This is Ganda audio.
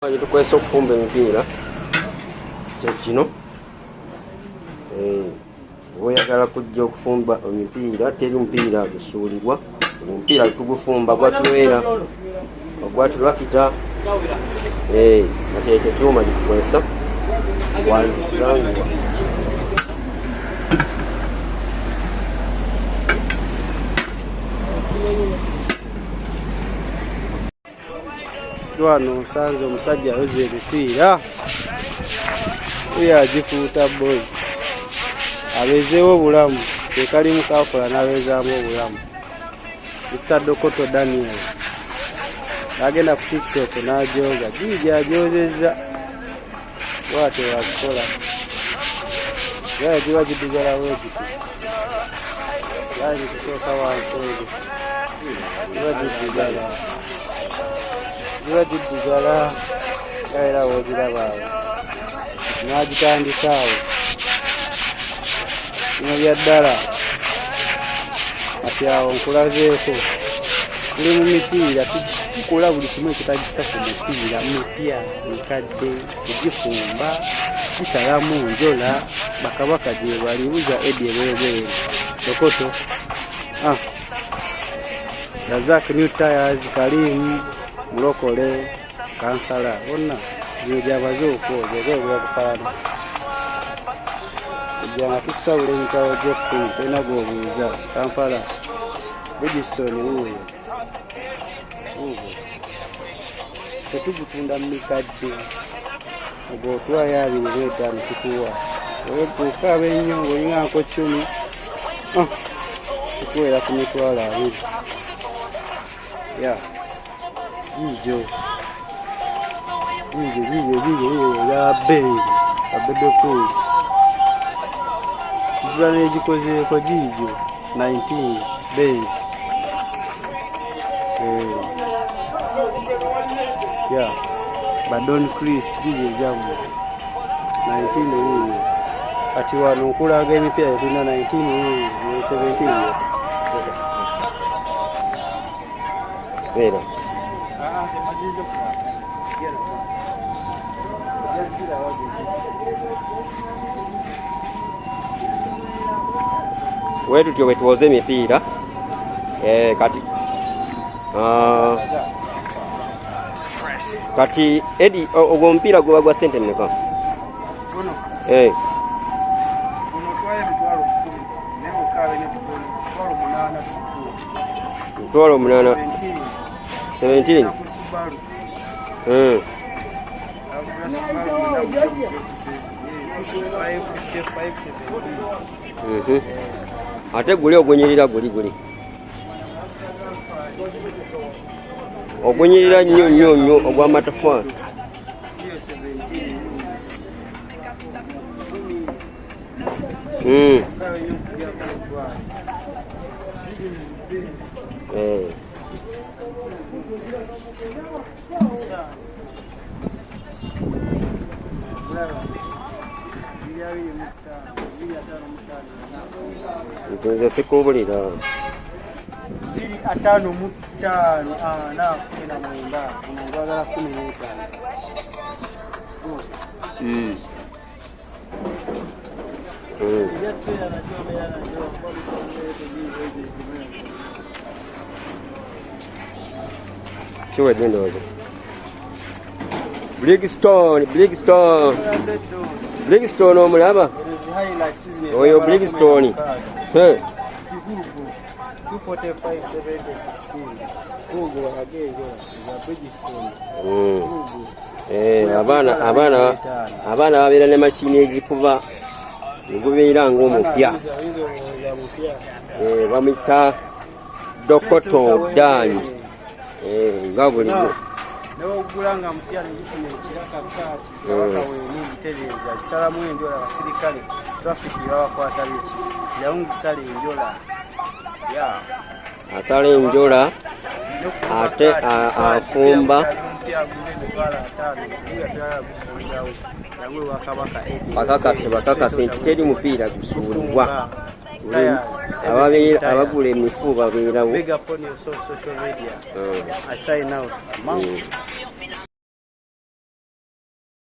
Tukwesa okufumba emipiira kyekino oyagala kujja okufumba emipiira teri mupiira gusuulibwa omupiira tugufumba gwatuweera ogwatulakita ate ekyo kyuma gitukwesa walisangwa wano nsanze omusajja ayoza emipiira agikuuta boy abezeewo obulamu tekalimu kakola n'abeezaamu obulamu. Mr. Dokoto Daniel agenda ku TikTok n'ajoga gigi ajozezza bwate wakikola giba gidugala wegiti kisooka wansi ego giba gidugala era wogirabaawo n'agitandikaawo bino bya ddala ati awo nkulazeeko tuli mu mipiira tukola buli kimu ekitagisa ku mipiira mipya mikadde kugifumba kisalamu njola bakabaka gye balibuza edi ebeebeere Dokoto Razak New Tires Kalimu Mulokole Kansala bonna gye gyabaze okwoza oba ebyakufaana ejjanga tukusabula emitwalo gy'okkumi tolina gw'obuuza Kampala Bridgestone wuuyo tetugutunda mu mikadde ogwo otwayo 25 tukuwa okukaaba ennyo ng'olinganko 10 tukuweera ku mitwalo 20 gijo ya Benz abedokulu tujula negikozeeko gijo 19 Benz Badon Chris gijo ejamu 19 wuuyo kati wano nkulaga emipiira tulina 19 wuuyo 17 Vera. Wetu tyo wetuoze emipiira kati edi ogwo omupiira guba gwa sente mmeka? Mitwalo 8 17 ate guli ogwenyirira guli ogwenyirira nnyo ogw'amatafaali nze sikubulira 25 ngwagala 15 kiwedde ndowooza Brigstone omulaba oyo Brigstone 245 70 16 za Bridgestone abaana babeera ne mashini ezikuba egubeera ng'omupya bamuyita Dokoto Dani nga bulimu n'ogulanga mpya negifuna ekiraka kaati wakaweeni gitereeza kisalamu enjola abasirikale trafiki babakwata biki yamu gisala enjola asala enjola ate afumba bakakase nti teri mupiira gusuulibwa abagula emifu babeerawo. Big up on your social media. I sign out.